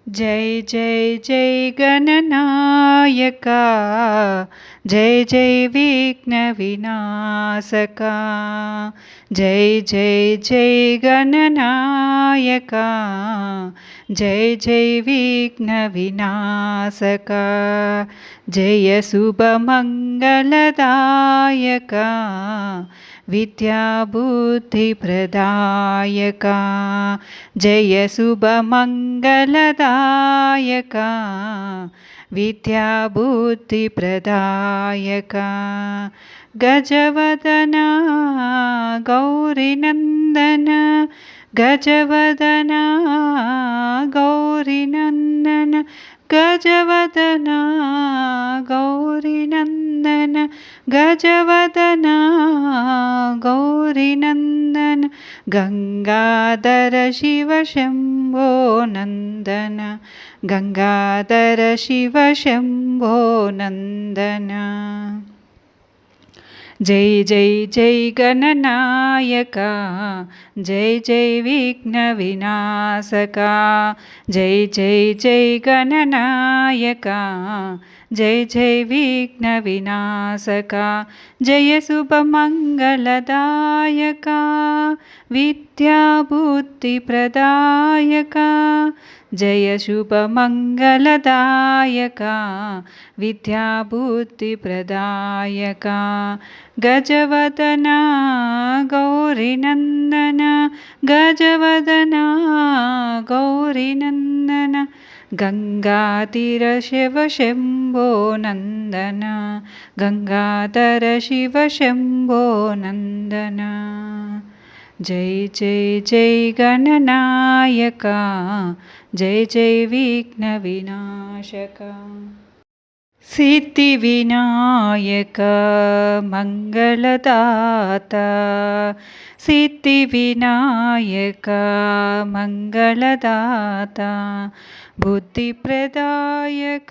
जय जय जय गणनायका, जय जय विघ्न विनाशका। जय जय जय गणनायका, जय जय विघ्न विनाशका। जय शुभ मंगलदायका, विद्या बुद्धि प्रदायका। जय शुभ मंगलदायका, विद्या बुद्धि प्रदायका। गजवदना गौरीनंदन, गजवदना गौरीनंदन, गजवदना गौरीनंदन, गजवदना गौरीनंदन। गंगाधर शिव शंभो नंदन, गंगाधर शिव शंभो नंदन। जय जय जय गणनायका, जय जय विघ्न विनाशका। जय जय जय गणनायका, जय जय विघ्न विनाशका। जय शुभ मंगलदायका, विद्या बुद्धि प्रदायका। जय शुभ मंगलदायका, विद्या बुद्धि प्रदायका। गजवदना गौरीनंदन, गजवदना गौरीनंदन। गंगाधर शिव शंभो नंदन, गंगाधर शिव शंभो नंदन। जय जय जय गणनायका, जय जय विघ्न विनाशका। सिद्धिविनायक मंगलदाता, सिद्धिविनायक मंगलदाता। बुद्धिप्रदायक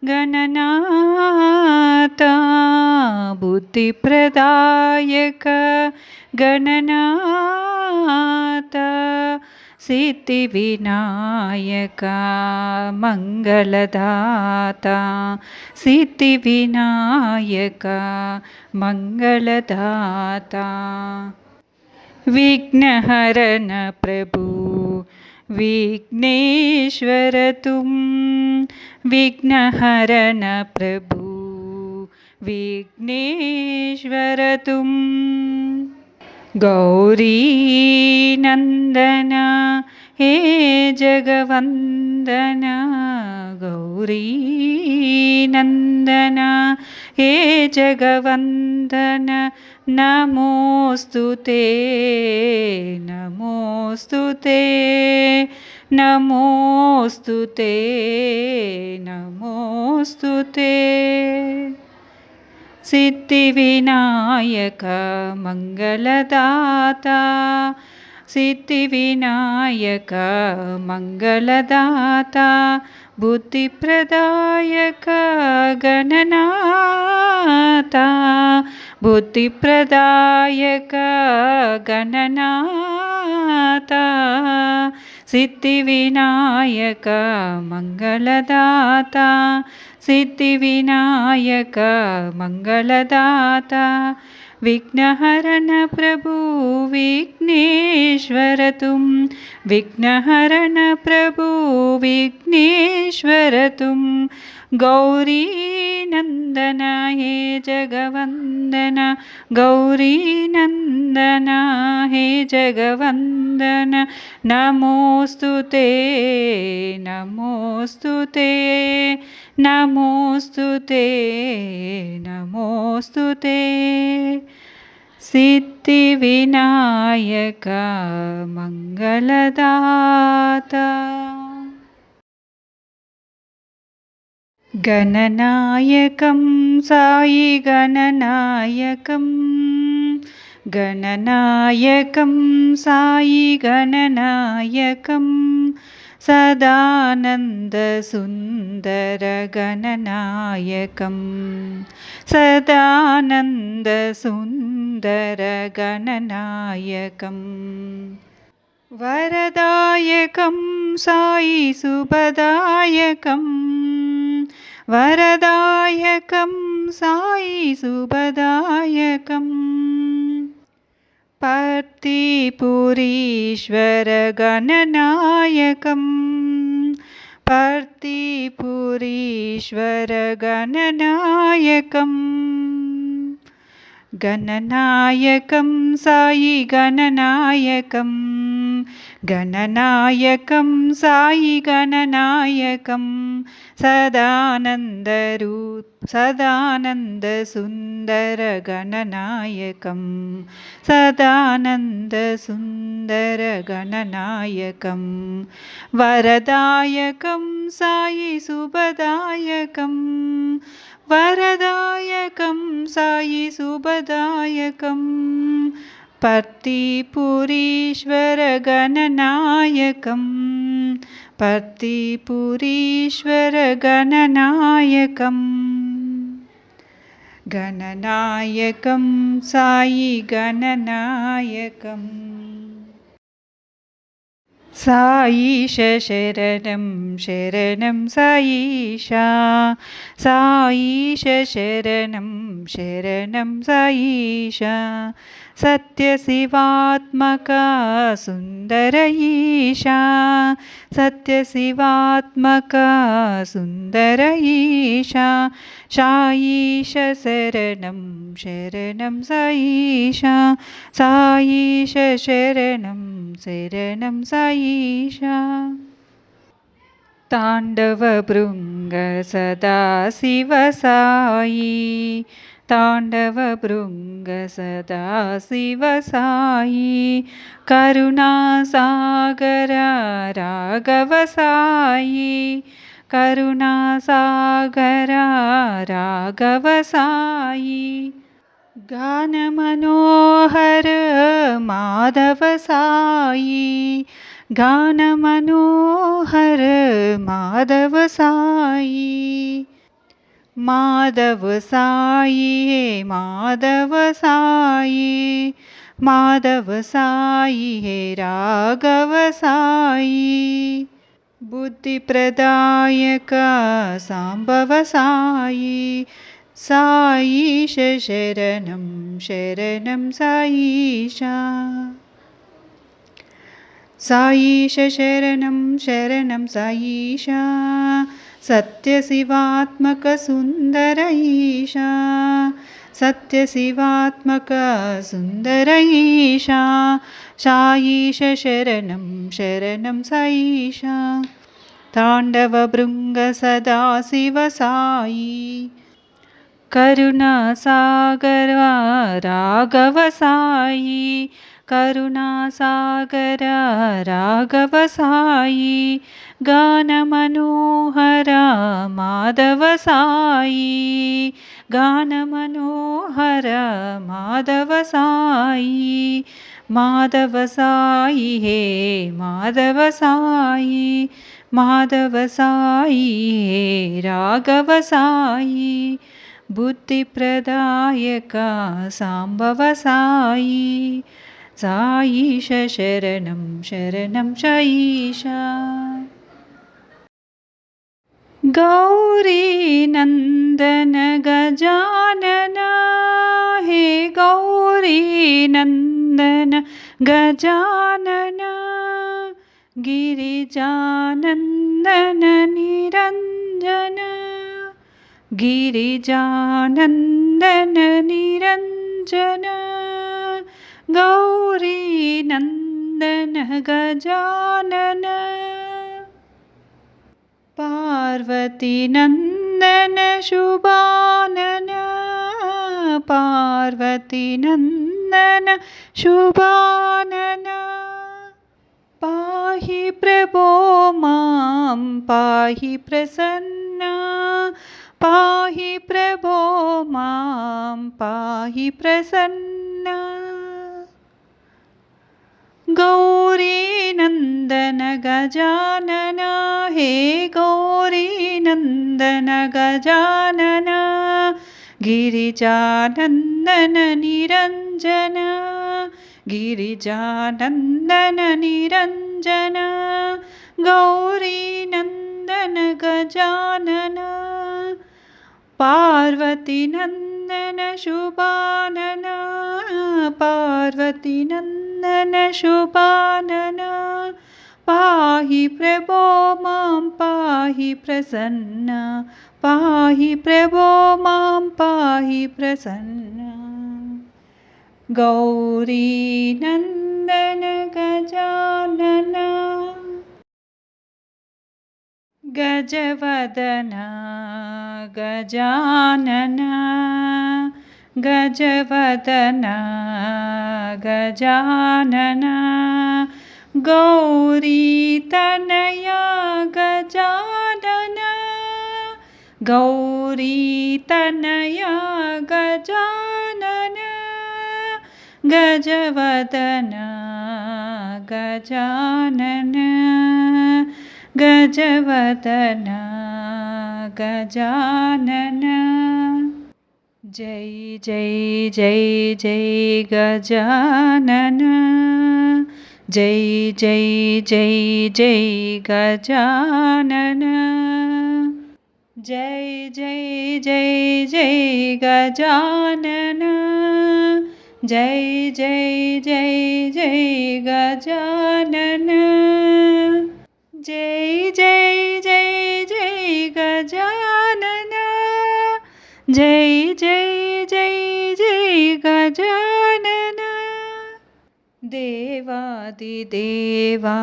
गणनाथा, बुद्धिप्रदायक गणनाथा। सिद्धिविनायक मंगलदाता, सिद्धिविनायक मंगलदाता। विघ्नहरण प्रभु विघ्नेश्वर तुम, विघ्नहरण प्रभु विघ्नेश्वर तुम। गौरी नंदन हे जगवंदन, गौरी नंदन हे जगवंदन। नमोस्तुते नमोस्तुते, नमोस्तुते नमोस्तुते। सिद्धिविनायक मंगलदाता, सिद्धिविनायक मंगलदाता। बुद्धिप्रदायक गणनाथा, बुद्धिप्रदायक गणनाथा। सिद्धिविनायक मंगलदाता, सिद्धिविनायक मंगलदाता। विघ्नहरण प्रभु विघ्नेश्वर तुम, विघ्नहरण प्रभु विघ्नेश्वर तुम। गौरी नंदन हे जगवंदन, गौरी नंदन हे जगवंदन। नमोस्तुते नमोस्तुते, नमोस्तुते नमोस्तुते। सिद्धिविनायक मंगलदाता। गणनायकं साई गणनायकं, गणनायकं साई गणनायकं। सदानंद सुंदर गणनायकं, सदानंद सुंदर गणनायकं। वरदायकं साई सुभदायकं वरदायकं साई सुभदायकं पर्तिपुरीश्वर गणनायकं पर्तिपुरीश्वर गणनायकं गणनायकं साई गणनायकं गणनायकं साई गणनायकं सदानन्दरूप सदानन्दसुन्दर गणनायकं सदानन्दसुन्दर गणनायकं वरदायकं साई शुभदायकं वरदायकं साई शुभदायकं पर्तिपुरीश्वर गणनायकं पर्तिपुरीश्वर गणनायकं गणनायकं साई गणनायकम् साईश शरणं शरणं साईशा साईश शरणं शरणं साईशा सत्यशिवात्मका सुन्दर ईशा सत्यशिवात्मका सुन्दर ईशा साईश शरणं शरणं साईशा साईश शरणं शरणं साईशा ताण्डवभृङ्ग सदा शिव साई ताण्डवभृङ्ग सदा शिव साई करुणासागर राघव साई करुणासागर राघव साई गानमनोहर माधव साई गानमनोहर माधव साई माधव साई हे माधव साई माधव साई हे राघव साई बुद्धिप्रदायक सांभव साई साईश शरणं शरणं साईशा साईश शरणं शरणं साईशा सत्यशिवात्मक सुन्दर ईशा सत्यशिवात्मक सुन्दर ईशा साईश शरणं शरणं साईशा ताण्डवभृङ्ग सदा शिव साई करुणासागर राघव साई करुणासागर राघव साई गानमनोहर माधव साई गानमनोहर माधव साई माधव साई हे माधव साई माधव साई हे राघव साई बुद्धिप्रदायक सांभव साई साईश शरणं शरणं साईशा गौरी नंदन गजानन हे गौरी नंदन गजानन गिरिजानंदन निरंजन गिरिजानंदन निरंजन गौरी नंदन गजानन पार्वती नंदन शुभानन पार्वती नंदन शुभानन पाहि प्रभो मां पाहि प्रसन्ना पाहि प्रभो मां पाहि प्रसन्ना गौरी नंदन गजानन हे गौरी नंदन गजानन गिरिजानंदन निरंजन गिरिजानन्दन निरञ्जन गौरीनन्दन गजानन पार्वतीनन्दन शुभानन पार्वतीनन्दन शुभानन पाहि प्रभो मां पाहि प्रसन्न पाहि प्रभो मां पाहि प्रसन्न गौरीनन्दन गजानन गजवदन गजानन गजवदन गजानन गौरीतनया गजानन गौरीतनया गजानन गजवदन गजानन गजवदन गजानन जय जय जय जय गजानन जय जय जय जय गजानन जय जय जय जय गजानन जय जय जय जय गजानन जय जय जय जय गजानन जय जय जय जय गजानन देवादिदेवा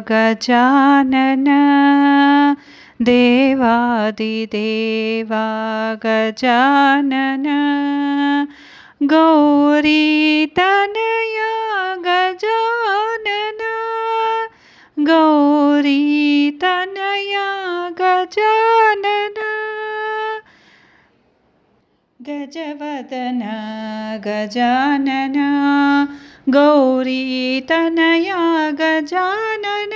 गजानन देवादिदेवा गजानन गौरीतनया गजानन गौरीतनया गजानन गजवदन गजानन गौरीतनया गजानन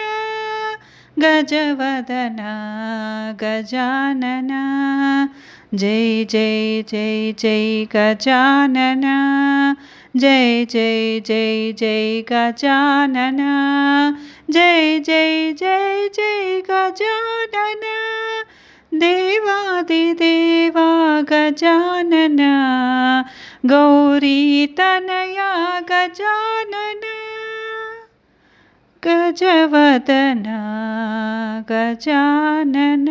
गजवदन गजानन जय जय जय जय गजानन जय जय जय जय गजानन जय जय जय जय गजानन देवादिदेवा गजानन गौरीतनया गजानन गजवदन गजानन।